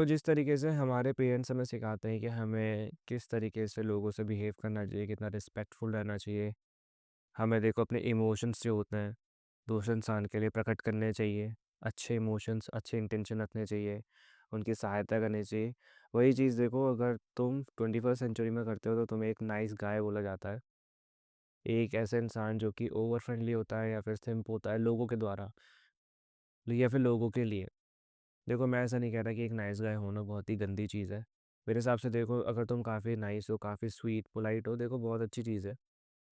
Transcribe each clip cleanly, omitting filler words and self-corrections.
तो जिस तरीके से हमारे पेरेंट्स हमें सिखाते हैं कि हमें किस तरीके से लोगों से बिहेव करना चाहिए, कितना रिस्पेक्टफुल रहना चाहिए, हमें देखो अपने इमोशंस जो होते हैं दूसरे इंसान के लिए प्रकट करने चाहिए, अच्छे इमोशंस, अच्छे इंटेंशन रखने चाहिए, उनकी सहायता करनी चाहिए। वही चीज़ देखो अगर तुम 21st सेंचुरी में करते हो तो तुम्हें एक नाइस गाय बोला जाता है। एक ऐसा इंसान जो कि ओवर फ्रेंडली होता है या फिर सिम्प होता है लोगों के द्वारा या फिर लोगों के लिए। देखो मैं ऐसा नहीं कह रहा कि एक नाइस गाय होना बहुत ही गंदी चीज़ है। मेरे हिसाब से देखो अगर तुम काफ़ी नाइस हो, काफ़ी स्वीट, पोलाइट हो, देखो बहुत अच्छी चीज़ है।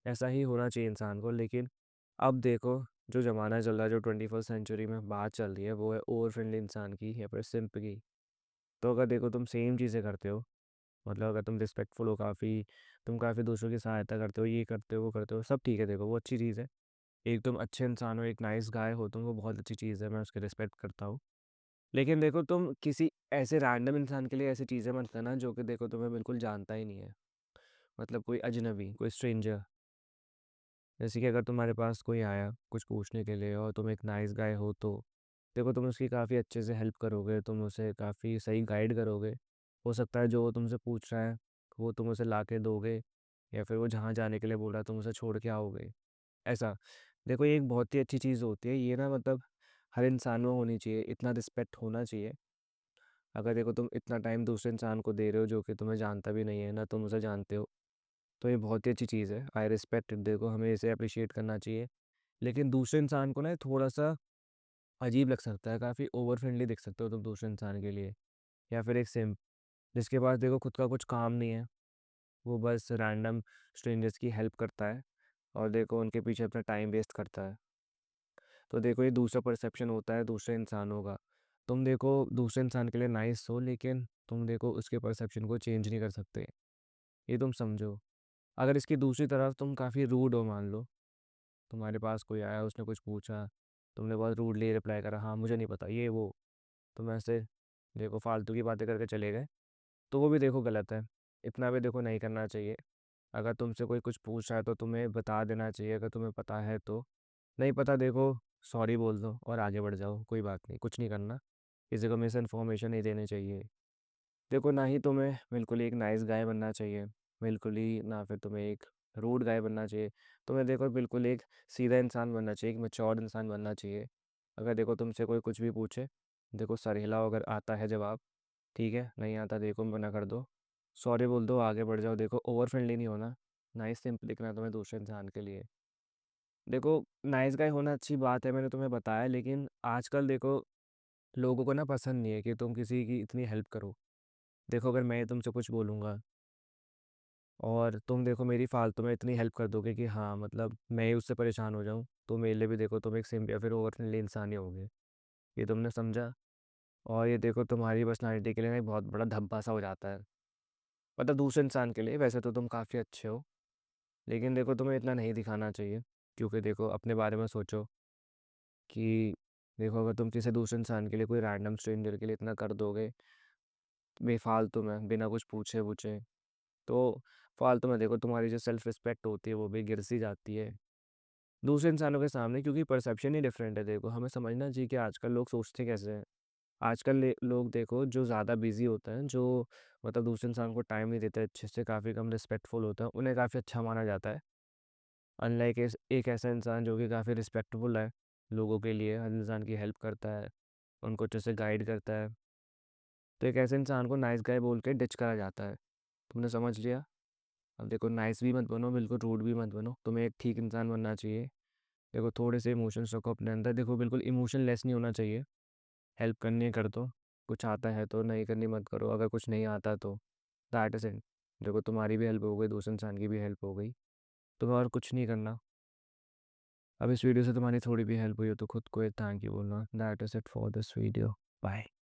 ऐसा ही होना चाहिए इंसान को। लेकिन अब देखो जो ज़माना चल रहा है, जो 21st सेंचुरी में बात चल रही है, वो है ओवर फ्रेंडली इंसान की या फिर सिम्प की। तो अगर देखो तुम सेम चीज़ें करते हो, मतलब अगर तुम रिस्पेक्टफुल हो काफ़ी, तुम काफ़ी दूसरों की सहायता करते हो, ये करते हो, वो करते हो, सब ठीक है, देखो वो अच्छी चीज़ है। एक तुम अच्छे इंसान हो, एक नाइस गाय हो तुम, वो बहुत अच्छी चीज़ है, मैं उसकी रिस्पेक्ट करता हूँ। लेकिन देखो तुम किसी ऐसे रैंडम इंसान के लिए ऐसी चीज़ें मत करना जो कि देखो तुम्हें बिल्कुल जानता ही नहीं है। मतलब कोई अजनबी, कोई स्ट्रेंजर। जैसे कि अगर तुम्हारे पास कोई आया कुछ पूछने के लिए और तुम एक नाइस गाय हो तो देखो तुम उसकी काफ़ी अच्छे से हेल्प करोगे, तुम उसे काफ़ी सही गाइड करोगे। हो सकता है जो वो तुमसे पूछ रहा है वो तुम उसे ला के दोगे, या फिर वो जहाँ जाने के लिए बोल रहा है तुम उसे छोड़ के आओगे। ऐसा देखो ये एक बहुत ही अच्छी चीज़ होती है ये ना, मतलब हर इंसान में होनी चाहिए, इतना रिस्पेक्ट होना चाहिए। अगर देखो तुम इतना टाइम दूसरे इंसान को दे रहे हो जो कि तुम्हें जानता भी नहीं है ना तुम उसे जानते हो, तो ये बहुत ही अच्छी चीज़ है। आई रिस्पेक्ट इट, देखो हमें इसे अप्रिशिएट करना चाहिए। लेकिन दूसरे इंसान को ना थोड़ा सा अजीब लग सकता है, काफ़ी ओवर फ्रेंडली दिख सकते हो तुम दूसरे इंसान के लिए, या फिर एक सिम्प जिसके पास देखो खुद का कुछ काम नहीं है, वो बस रैंडम स्ट्रेंजर्स की हेल्प करता है और देखो उनके पीछे अपना टाइम वेस्ट करता है। तो देखो ये दूसरा परसेप्शन होता है दूसरे इंसानों का। तुम देखो दूसरे इंसान के लिए नाइस हो, लेकिन तुम देखो उसके परसेप्शन को चेंज नहीं कर सकते, ये तुम समझो। अगर इसकी दूसरी तरफ तुम काफ़ी रूड हो, मान लो तुम्हारे पास कोई आया उसने कुछ पूछा, तुमने बहुत रूडली रिप्लाई करा, हाँ मुझे नहीं पता ये वो, तुम ऐसे देखो फालतू की बातें करके चले गए, तो वो भी देखो गलत है। इतना भी देखो नहीं करना चाहिए। अगर तुमसे कोई कुछ पूछ रहा है तो तुम्हें बता देना चाहिए, अगर तुम्हें पता है तो। नहीं पता देखो सॉरी बोल दो और आगे बढ़ जाओ, कोई बात नहीं, कुछ नहीं करना। किसी को मिस इन्फॉर्मेशन नहीं देनी चाहिए। देखो ना ही तुम्हें बिल्कुल ही एक नाइस गाय बनना चाहिए, बिल्कुल ही ना फिर तुम्हें एक रूड गाय बनना चाहिए। तुम्हें देखो बिल्कुल एक सीधा इंसान बनना चाहिए, एक मैच्योर्ड इंसान बनना चाहिए। अगर देखो तुमसे कोई कुछ भी पूछे, देखो सर हिलाओ, अगर आता है जवाब ठीक है, नहीं आता देखो मना कर दो, सॉरी बोल दो, आगे बढ़ जाओ। देखो ओवर फ्रेंडली नहीं होना, नाइस सिंपल दिखना है तुम्हें दूसरे इंसान के लिए। देखो नाइस गाय होना अच्छी बात है, मैंने तुम्हें बताया, लेकिन आजकल देखो लोगों को ना पसंद नहीं है कि तुम किसी की इतनी हेल्प करो। देखो अगर मैं तुमसे कुछ बोलूँगा और तुम देखो मेरी फालतू में इतनी हेल्प कर दोगे कि हाँ मतलब मैं ही उससे परेशान हो जाऊँ, तो मेरे लिए भी देखो तुम एक सिंप या फिर ओवर फ्रेंडली इंसान ही होगे। ये तुमने समझा? और ये देखो तुम्हारी पर्सनैलिटी के लिए ना एक बहुत बड़ा धब्बा सा हो जाता है। मतलब दूसरे इंसान के लिए वैसे तो तुम काफ़ी अच्छे हो, लेकिन देखो तुम्हें इतना नहीं दिखाना चाहिए। क्योंकि देखो अपने बारे में सोचो कि देखो अगर तुम किसी दूसरे इंसान के लिए, कोई रैंडम स्ट्रेंजर के लिए इतना कर दोगे बेफालतू में बिना कुछ पूछे पूछे, तो फालतू में देखो तुम्हारी जो सेल्फ रिस्पेक्ट होती है वो भी गिर सी जाती है दूसरे इंसानों के सामने, क्योंकि परसेप्शन ही डिफरेंट है। देखो हमें समझना चाहिए कि आजकल लोग सोचते कैसे हैं। आजकल लोग देखो जो ज़्यादा बिजी होते हैं, जो मतलब दूसरे इंसान को टाइम नहीं देते अच्छे से, काफ़ी कम रिस्पेक्टफुल होता है, उन्हें काफ़ी अच्छा माना जाता है। अनलाइक एक ऐसा इंसान जो कि काफ़ी रिस्पेक्टफुल है लोगों के लिए, हर इंसान की हेल्प करता है, उनको अच्छे से गाइड करता है, तो एक ऐसे इंसान को नाइस गाय बोल के डिच करा जाता है। तुमने समझ लिया? अब देखो नाइस भी मत बनो, बिल्कुल रूड भी मत बनो, तुम्हें एक ठीक इंसान बनना चाहिए। देखो थोड़े से इमोशंस रखो अपने अंदर, देखो बिल्कुल इमोशनलेस नहीं होना चाहिए। हेल्प करनी है कर दो, कुछ आता है तो, नहीं करनी मत करो, अगर कुछ नहीं आता तो दैट इज इट। देखो तुम्हारी भी हेल्प हो गई, दूसरे इंसान की भी हेल्प हो गई, तुम्हें और कुछ नहीं करना। अब इस वीडियो से तुम्हारी थोड़ी भी हेल्प हुई हो तो खुद को एक थैंक यू बोलना। That is it for this video. Bye.